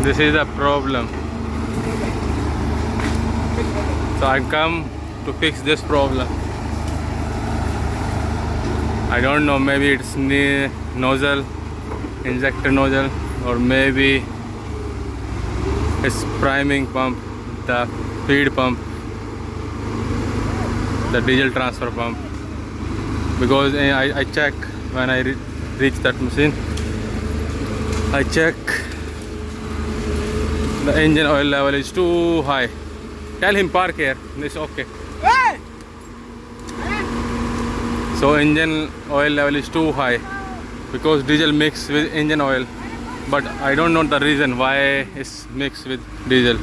This is the problem. So I come to fix this problem. I don't know, maybe it's nozzle, injector nozzle, or maybe it's priming pump, the feed pump, the diesel transfer pump. Because I check when I reach that machine, I check the engine oil level is too high. Tell him park here, it's okay. So engine oil level is too high because diesel mixed with engine oil, but I don't know the reason why it's mixed with diesel.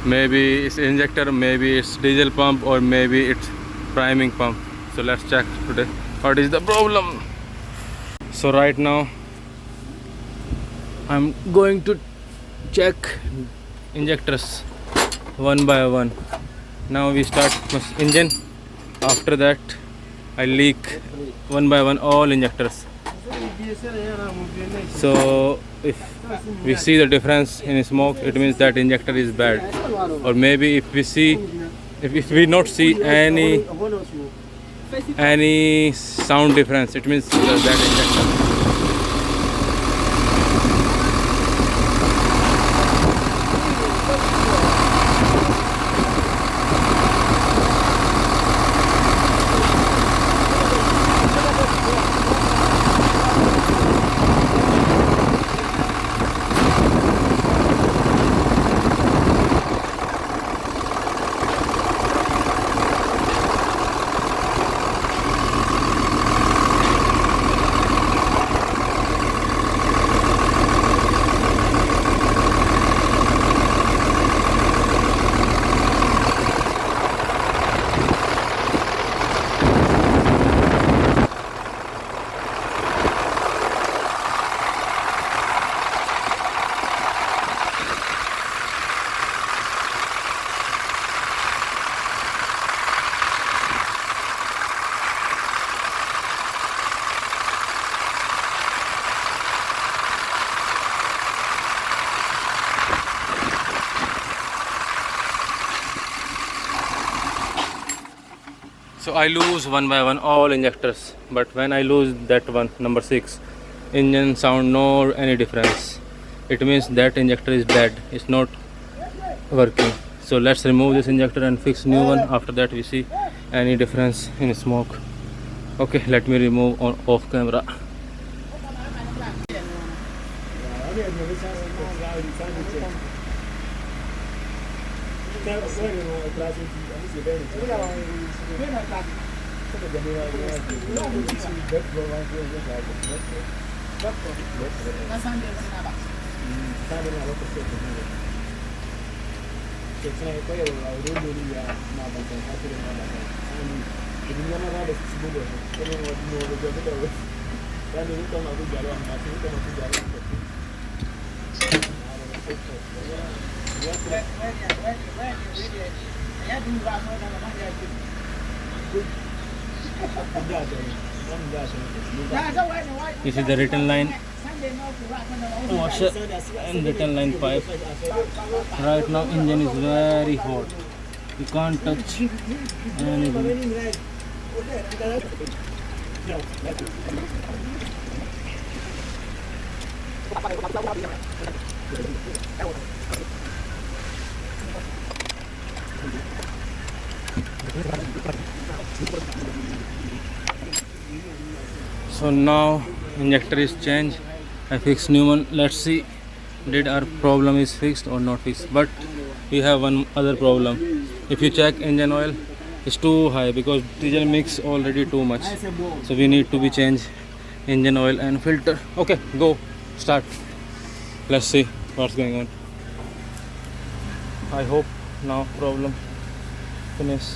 Maybe it's injector, maybe it's diesel pump, or maybe it's priming pump. So let's check today what is the problem. So right now I'm going to check injectors one by one. Now we start engine. After that I leak one by one all injectors. So if we see the difference in smoke, it means that injector is bad. Or maybe if we not see any sound difference, it means that injector. So I lose one by one all injectors, but when I lose that one, number 6, engine sound no any difference. It means that injector is dead, it's not working. So let's remove this injector and fix new one. After that we see any difference in smoke. Okay, let me remove on off camera. This is the return line washer and return line pipe. Right now engine is very hot, you can't touch anything. So now injector is changed, I fix new one. Let's see did our problem is fixed or not fixed. But we have one other problem. If you check engine oil, it's too high because diesel mix already too much. So we need to be change engine oil and filter. Okay, go start. Let's see what's going on. I hope now problem finish.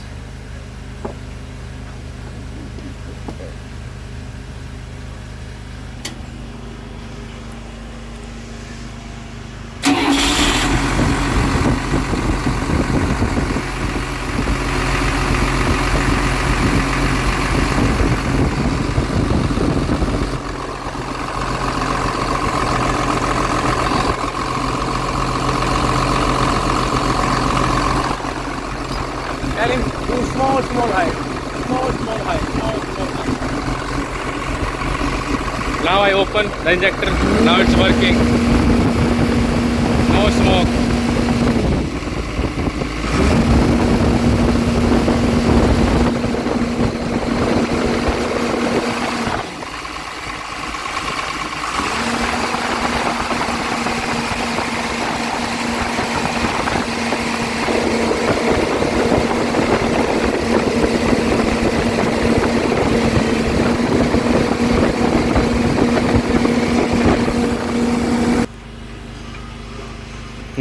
Now I open the injector. Now it's working. No smoke.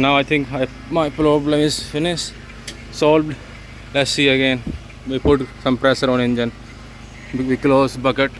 Now I think my problem is finished, solved. Let's see again. We put some pressure on engine. We close bucket.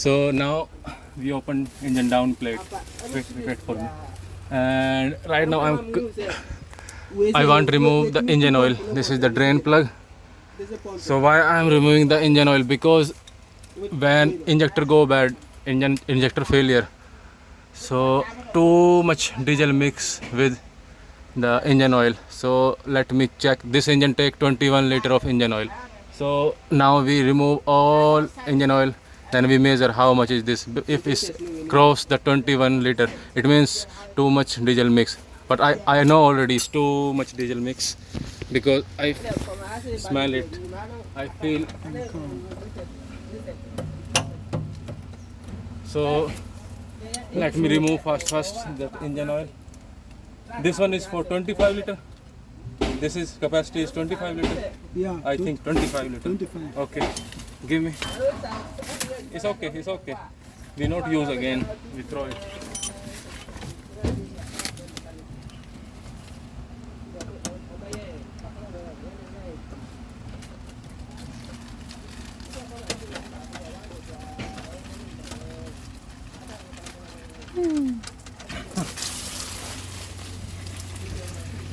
So now we open engine down plate. Wait for me. And right now I want to remove the engine oil. This is the drain plug. So why I am removing the engine oil? Because when injector go bad, injector failure. So too much diesel mix with the engine oil. So let me check. This engine take 21 liter of engine oil. So now we remove all engine oil. Then we measure how much is this. If it's cross the 21 liter, it means too much diesel mix. But I know already it's too much diesel mix because I smell it. I feel. So let me remove first the engine oil. This one is for 25 liter. This is capacity is 25 liter. Yeah. I think 25 liter. 25. Okay. Give me. It's okay. It's okay. We not use again. We throw it.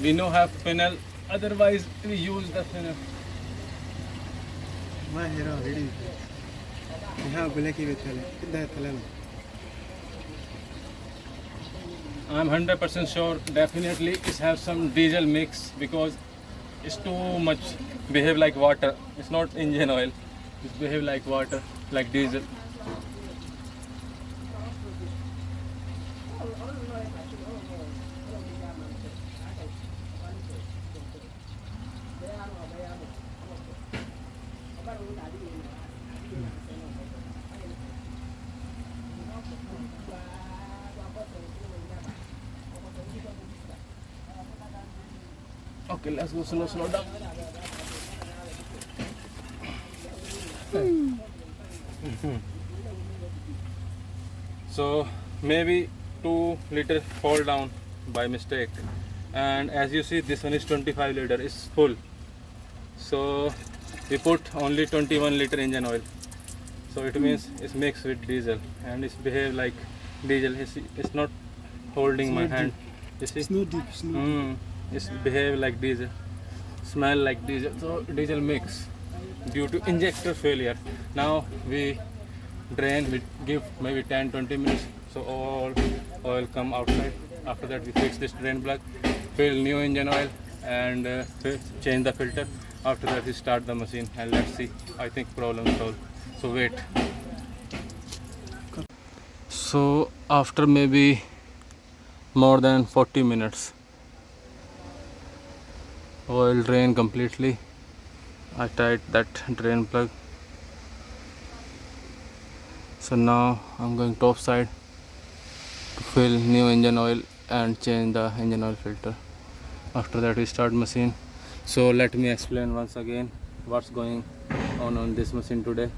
We no have funnel, otherwise we use the funnel. My hero ready. Yeah, blacky with tele. I'm 100% sure definitely it has some diesel mix because it's too much behave like water. It's not engine oil. It's behave like water, like diesel. Okay, let's go slow down. So maybe 2 liter fall down by mistake, and as you see this one is 25 liter, it's full. So we put only 21 liter engine oil. So it means it's mixed with diesel and it's behave like diesel. It's not holding my hand. You see? It's not deep. It's not deep. It's behave like diesel, smell like diesel. So diesel mix due to injector failure. Now we drain, we give maybe 10-20 minutes so all oil come outside. After that we fix this drain plug, fill new engine oil and change the filter. After that we start the machine and let's see. I think problem solved. So wait. So after maybe more than 40 minutes, oil drain completely. I tied that drain plug. So now I'm going top side to fill new engine oil and change the engine oil filter. After that we start machine. So let me explain once again what's going on this machine today.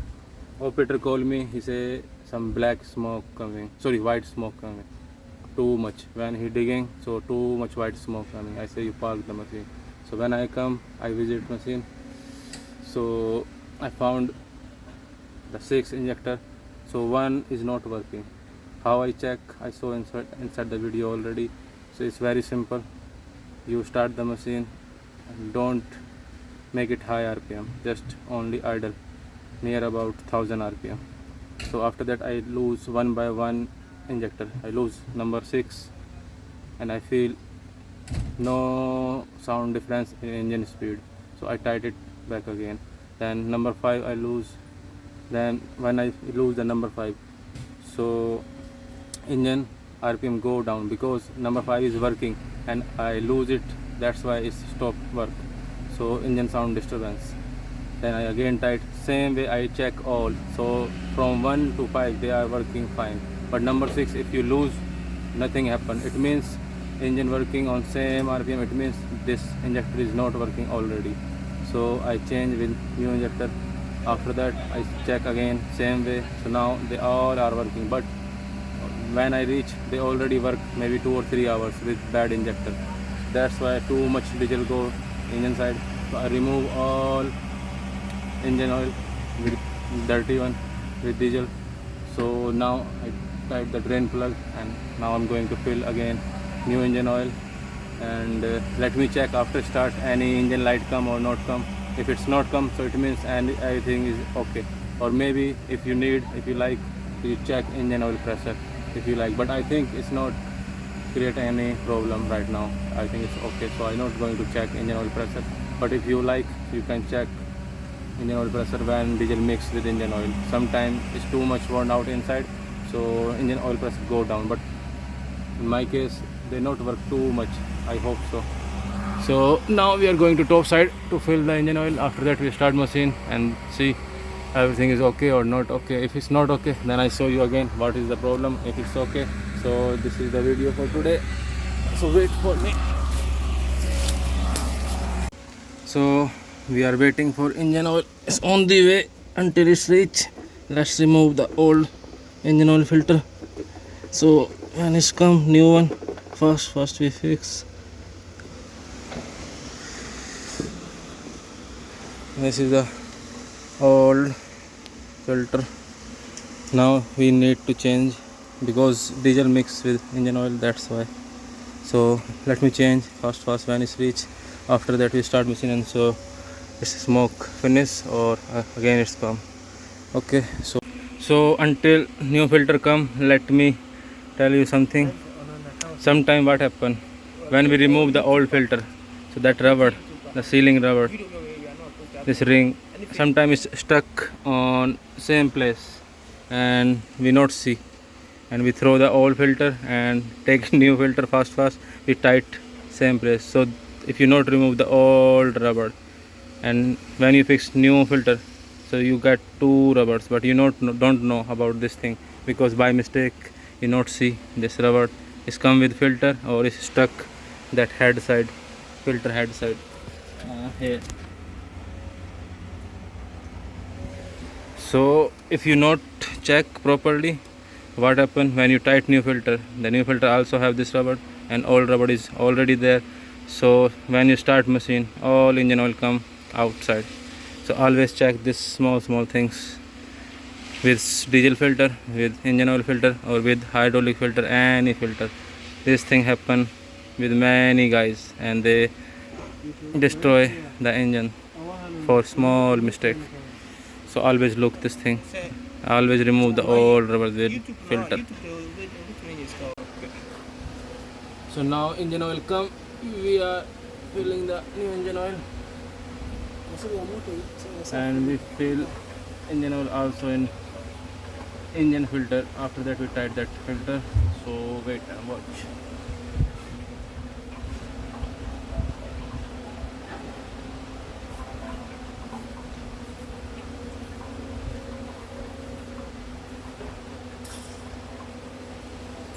Operator called me, he say some black smoke coming, sorry, white smoke coming, too much when he digging, so too much white smoke coming. I say you park the machine. So when I come, I visit machine, so I found the 6 injector, so one is not working. How I check, I saw inside the video already. So it's very simple. You start the machine and don't make it high RPM, just only idle near about 1000 RPM. So after that I lose one by one injector. I lose number 6 and I feel no sound difference in engine speed, so I tied it back again. Then number 5 I lose. Then when I lose the number 5, so engine RPM go down because number 5 is working and I lose it, that's why it's stop work, so engine sound disturbance. Then I again tight, same way I check all, so from 1 to 5 they are working fine, but number 6 if you lose, nothing happen, it means engine working on same RPM, it means this injector is not working already. So I change with new injector. After that I check again same way, so now they all are working, but when I reach they already work maybe 2 or 3 hours with bad injector, that's why too much diesel go engine side. So I remove all engine oil with dirty one with diesel. So now I tight the drain plug and now I'm going to fill again new engine oil, and let me check after start any engine light come or not come. If it's not come, so it means everything is okay, or maybe if you need, if you like, you check engine oil pressure if you like, but I think it's not create any problem right now. I think it's okay, so I'm not going to check engine oil pressure, but if you like you can check engine oil pressure when diesel mix with engine oil. Sometimes it's too much worn out inside, so engine oil pressure go down, but in my case they not work too much, I hope so. So now we are going to top side to fill the engine oil. After that we start machine and see everything is okay or not okay. If it's not okay, then I show you again what is the problem. If it's okay, so this is the video for today, so wait for me. So we are waiting for engine oil, it's on the way until it's reach. Let's remove the old engine oil filter. So when it's come new one, first we fix. This is the old filter. Now we need to change because diesel mix with engine oil, that's why. So let me change fast when it's reach. After that we start machine, and so it's smoke finish or again it's come. Okay, so until new filter come, let me tell you something. Sometime what happen when we remove the old filter, so that rubber, the sealing rubber, this ring, sometimes it's stuck on same place and we not see, and we throw the old filter and take new filter fast we tight same place. So if you not remove the old rubber and when you fix new filter, so you get two rubbers, but you don't know about this thing because by mistake you not see this rubber is come with filter or is stuck that head side, filter head side here. So if you not check properly, what happen when you tight new filter, the new filter also have this rubber and old rubber is already there. So when you start machine, all engine oil come outside. So always check this small things with diesel filter, with engine oil filter, or with hydraulic filter, any filter. This thing happen with many guys and they destroy the engine for small mistake. So always look this thing, always remove the old rubber with filter. So now engine oil come, we are filling the new engine oil and we fill engine oil also in engine filter. After that we tight that filter, so wait and watch.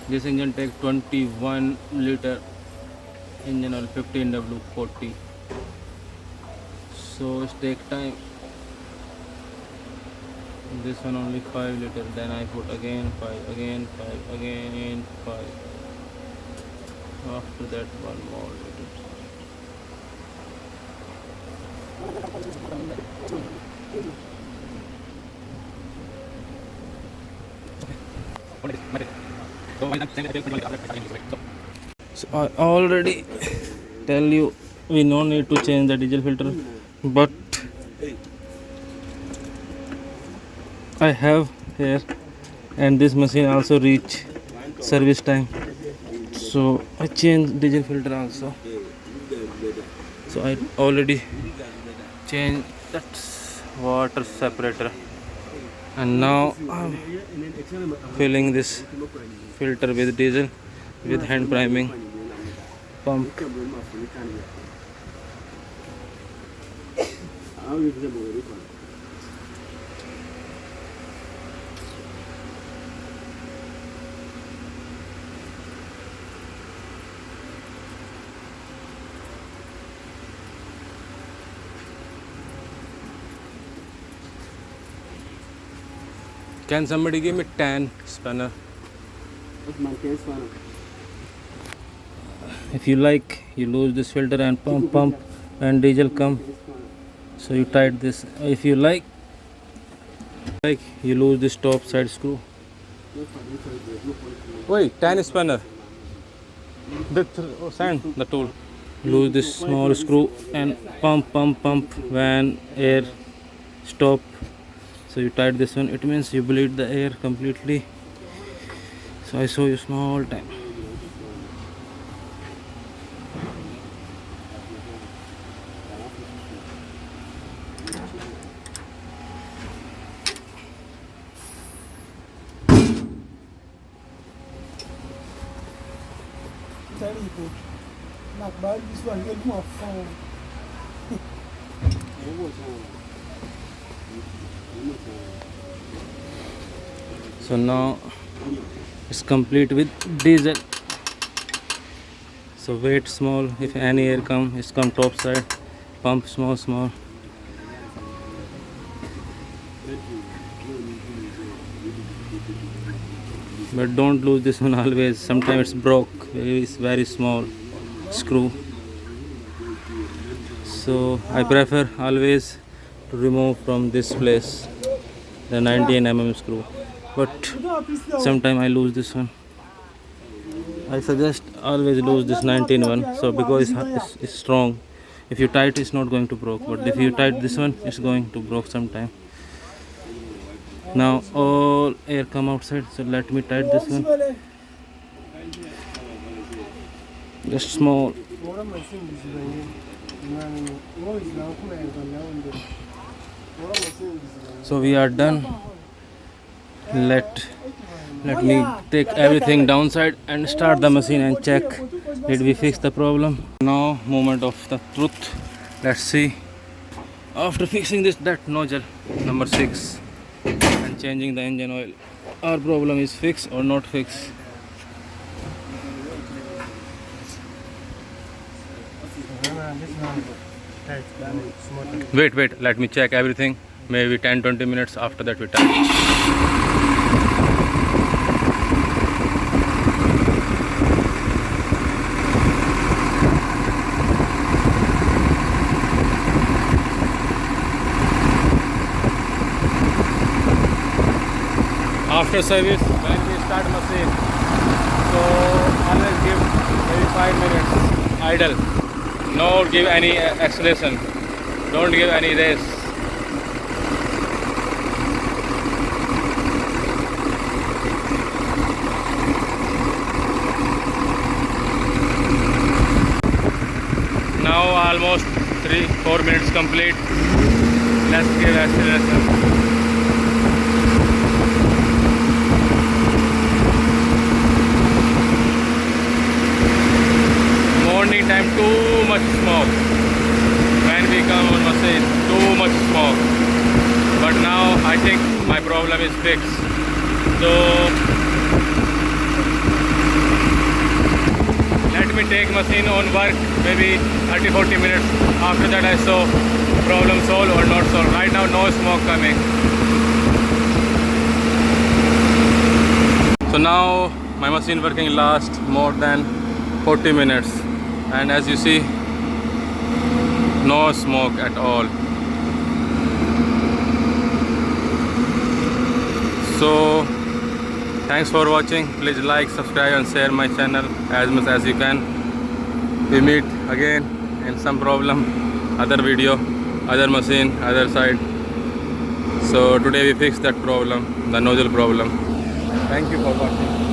This engine takes 21 liter engine oil, 15W40, so it take time. This one only 5 liter, then I put again 5, again 5, again 5. After that 1 more liter. So I already tell you we no need to change the diesel filter, but I have here, and this machine also reach service time, so I change diesel filter also. So I already changed that water separator, and now I'm filling this filter with diesel with hand priming pump. Can somebody give me 10 spanner? If you like, you lose this filter and pump and diesel come, so you tight this. If you like you lose this top side screw. Wait, 10 spanner. Sand the tool. Lose this small screw and pump when air stop. So you tight this one, it means you bleed the air completely. So I show you small time. So now it's complete with diesel. So wait small, if any air come, it's come top side, pump small. But don't lose this one always, sometimes it's broke, it's very small screw. So I prefer always to remove from this place the 19 mm screw, but sometimes I lose this one. I suggest always lose this 19 one, so because it's strong. If you tight, it's not going to broke, but if you tight this one, it's going to broke sometime. Now all air come outside, so let me tight this one. Just small. So we are done. Let me take everything downside and start the machine and check did we fix the problem. Now moment of the truth. Let's see. After fixing that nozzle number 6 and changing the engine oil, our problem is fixed or not fixed. Wait, let me check everything. Maybe 10-20 minutes after that we touch. After service, when we start machine, so always give maybe 5 minutes idle. No give any acceleration. Don't give any race. Now almost 3-4 minutes complete. Let's give acceleration. Morning time, too much smoke. When we come on machine, too much smoke. But now I think my problem is fixed. So let me take machine on work maybe 30-40 minutes. After that I saw problem solved or not solved. Right now no smoke coming. So now my machine working last more than 40 minutes. And as you see, no smoke at all. So Thanks for watching. Please like, subscribe and share my channel as much as you can. We meet again in some problem, other video, other machine, other side. So today we fix that problem, the nozzle problem. Thank you for watching.